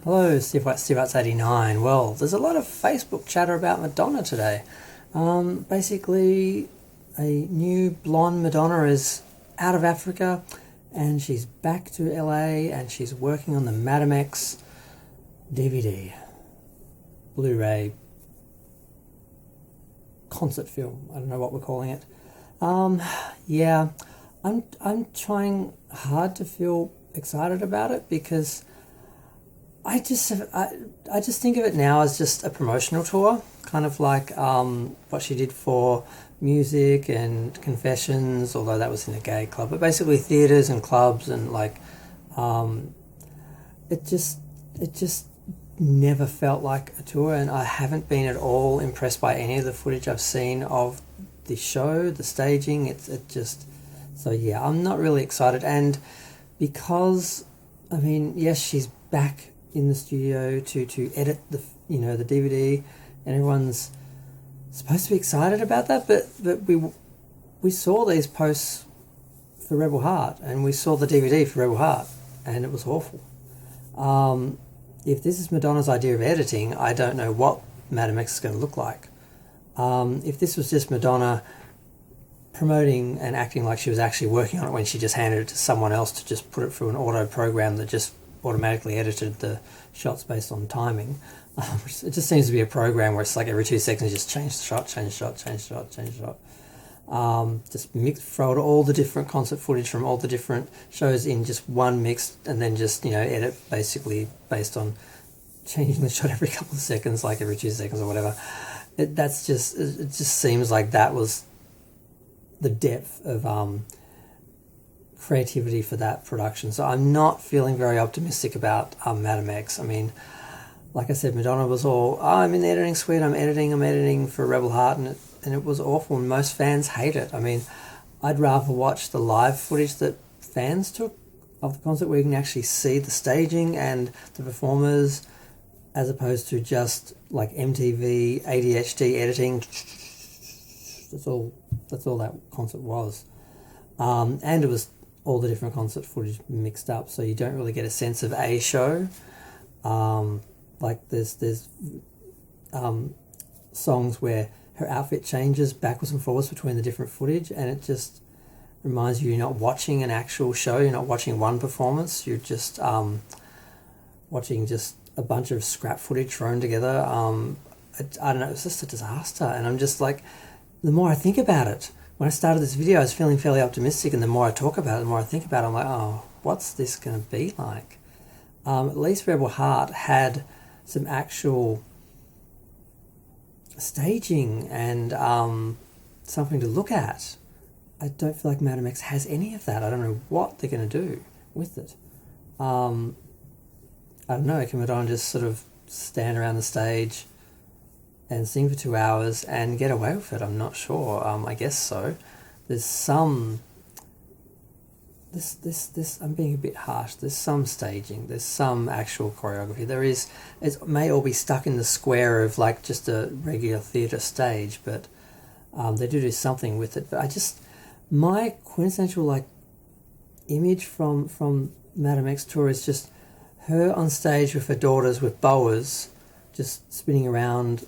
Hello, Steve89. Well, there's a lot of Facebook chatter about Madonna today. Basically, a new blonde Madonna is out of Africa and she's back to LA and she's working on the Madame DVD, Bluray concert film. I don't know what we're calling it. Yeah, I'm trying hard to feel excited about it because I just think of it now as just a promotional tour, kind of like what she did for Music and Confessions, although that was in a gay club, but basically theatres and clubs and um, it just never felt like a tour, and I haven't been at all impressed by any of the footage I've seen of the show, the staging. So yeah, I'm not really excited, and because I mean, yes, she's back in the studio to edit the DVD, and everyone's supposed to be excited about that, but we saw these posts for Rebel Heart and we saw the DVD for Rebel Heart and it was awful. If this is Madonna's idea of editing, I don't know what Madame X is going to look like. If this was just Madonna promoting and acting like she was actually working on it when she just handed it to someone else to just put it through an auto program that just automatically edited the shots based on timing. It just seems to be a program where it's like every 2 seconds just change the shot, change the shot, change the shot, change the shot. Just throw all the different concert footage from all the different shows in just one mix, and then just edit basically based on changing the shot every couple of seconds, like every 2 seconds or whatever. It just seems like that was the depth of creativity for that production. So I'm not feeling very optimistic about Madame X. I mean, like I said, Madonna was all, I'm in the editing suite, I'm editing for Rebel Heart, and it was awful, and most fans hate it. I mean, I'd rather watch the live footage that fans took of the concert where you can actually see the staging and the performers, as opposed to just like MTV ADHD editing. That's all that concert was. And it was all the different concert footage mixed up, so you don't really get a sense of a show. Like there's songs where her outfit changes backwards and forwards between the different footage, and it just reminds you're not watching an actual show, you're not watching one performance, you're just watching just a bunch of scrap footage thrown together. I don't know, it's just a disaster, and I'm just like, the more I think about it, when I started this video I was feeling fairly optimistic, and the more I talk about it, the more I think about it, I'm like, oh, what's this going to be like? At least Rebel Heart had some actual staging and something to look at. I don't feel like Madame X has any of that. I don't know what they're going to do with it. I don't know, can Madonna just sort of stand around the stage and sing for 2 hours and get away with it? I'm not sure. I guess so. There's some... This I'm being a bit harsh. There's some staging. There's some actual choreography. It may all be stuck in the square of like just a regular theatre stage, but they do something with it. But my quintessential like image from Madame X tour is just her on stage with her daughters with boas, just spinning around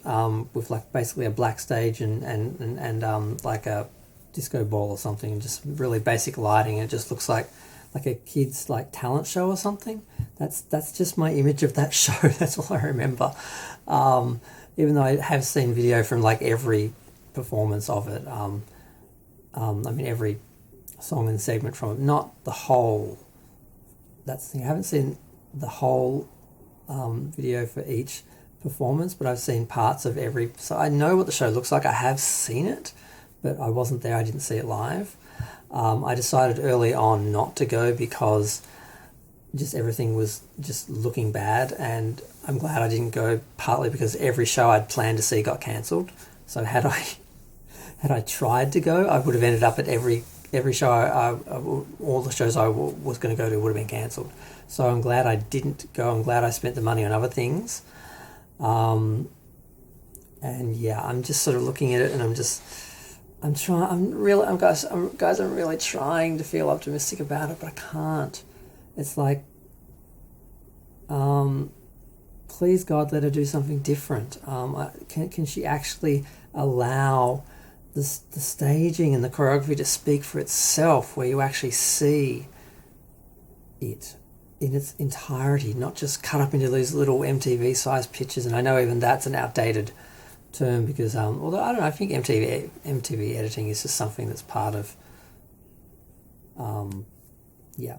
with like basically a black stage and like a disco ball or something, just really basic lighting. It just looks like a kid's like talent show or something. That's just my image of that show. That's all I remember. Even though I have seen video from like every performance of it. I mean every song and segment from it, not the whole. That's the thing. I haven't seen the whole video for each performance, but I've seen parts of every. So I know what the show looks like. I have seen it, but I wasn't there. I didn't see it live. I decided early on not to go because just everything was just looking bad, and I'm glad I didn't go, partly because every show I'd planned to see got cancelled. So had I tried to go, I would have ended up at every show. All the shows I was going to go to would have been cancelled. So I'm glad I didn't go. I'm glad I spent the money on other things. And yeah, I'm just sort of looking at it, and I'm really trying to feel optimistic about it, but I can't. It's like, please God, let her do something different. Can she actually allow the staging and the choreography to speak for itself, where you actually see it in its entirety, not just cut up into these little MTV-sized pictures? And I know even that's an outdated term, because although I don't know, I think MTV editing is just something that's part of yeah,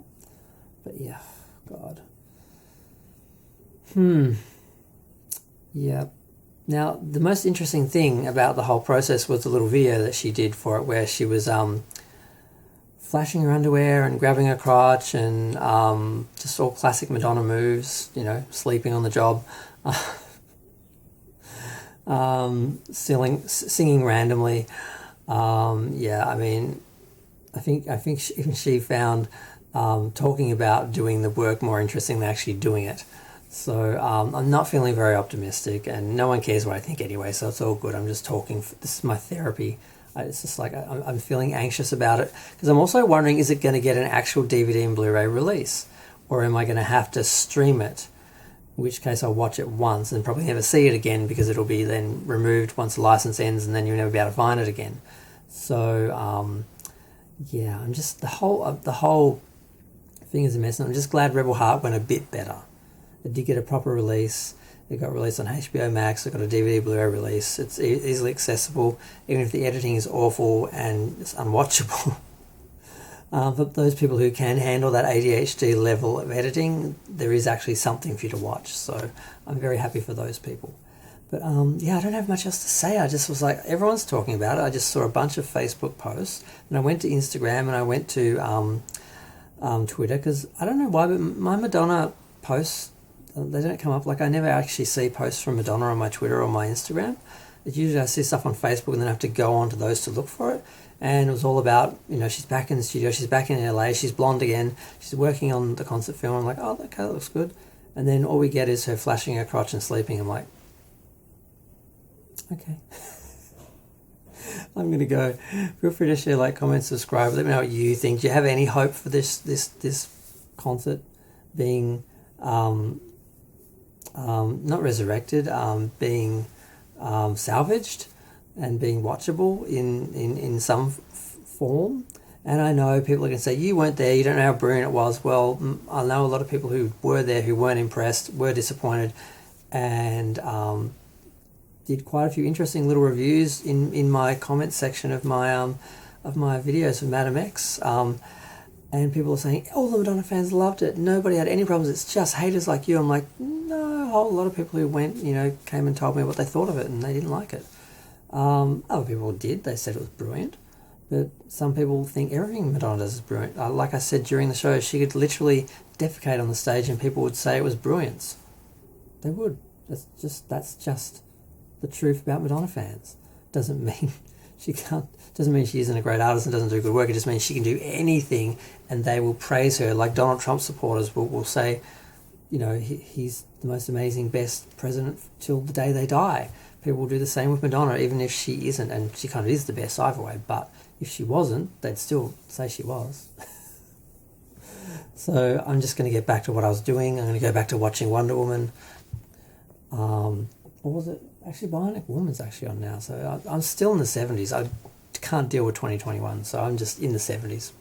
but yeah, God. Yeah. Now, the most interesting thing about the whole process was the little video that she did for it, where she was flashing her underwear and grabbing her crotch and just all classic Madonna moves, sleeping on the job, singing randomly. Yeah, I mean, I think she found talking about doing the work more interesting than actually doing it. So I'm not feeling very optimistic, and no one cares what I think anyway, so it's all good. I'm just talking. This is my therapy. It's just like I'm feeling anxious about it, because I'm also wondering, is it going to get an actual DVD and Blu-ray release, or am I going to have to stream it? In which case I'll watch it once and probably never see it again, because it'll be then removed once the license ends, and then you'll never be able to find it again. So yeah, I'm just the whole thing is a mess, and I'm just glad Rebel Heart went a bit better. It did get a proper release. It got released on HBO Max. It got a DVD Blu-ray release. It's easily accessible, even if the editing is awful and it's unwatchable. For those people who can handle that ADHD level of editing, there is actually something for you to watch. So I'm very happy for those people. But yeah, I don't have much else to say. I just was like, everyone's talking about it. I just saw a bunch of Facebook posts, and I went to Instagram, and I went to Twitter, because I don't know why, but my Madonna posts, they don't come up. Like, I never actually see posts from Madonna on my Twitter or my Instagram. It's usually I see stuff on Facebook and then I have to go on to those to look for it. And it was all about, she's back in the studio, she's back in LA, she's blonde again, she's working on the concert film. I'm like, oh, okay, that looks good. And then all we get is her flashing her crotch and sleeping. I'm like, okay. I'm going to go. Feel free to share, like, comment, subscribe. Let me know what you think. Do you have any hope for this concert being not resurrected, being salvaged and being watchable in some form? And I know people are going to say, you weren't there, you don't know how brilliant it was. Well, I know a lot of people who were there who weren't impressed, were disappointed, and did quite a few interesting little reviews in my comment section of my videos of Madam X. And people are saying, all the Madonna fans loved it. Nobody had any problems. It's just haters like you. I'm like, no, a whole lot of people who went, came and told me what they thought of it, and they didn't like it. Other people did. They said it was brilliant. But some people think everything Madonna does is brilliant. Like I said during the show, she could literally defecate on the stage and people would say it was brilliance. They would. That's just the truth about Madonna fans. Doesn't mean she isn't a great artist and doesn't do good work. It just means she can do anything and they will praise her. Like Donald Trump supporters will say, he's the most amazing, best president till the day they die. People will do the same with Madonna, even if she isn't, and she kind of is the best either way. But if she wasn't, they'd still say she was. So I'm just going to get back to what I was doing. I'm going to go back to watching Wonder Woman. What was it? Actually, Bionic Woman's actually on now. So I'm still in the 70s. I can't deal with 2021, so I'm just in the 70s.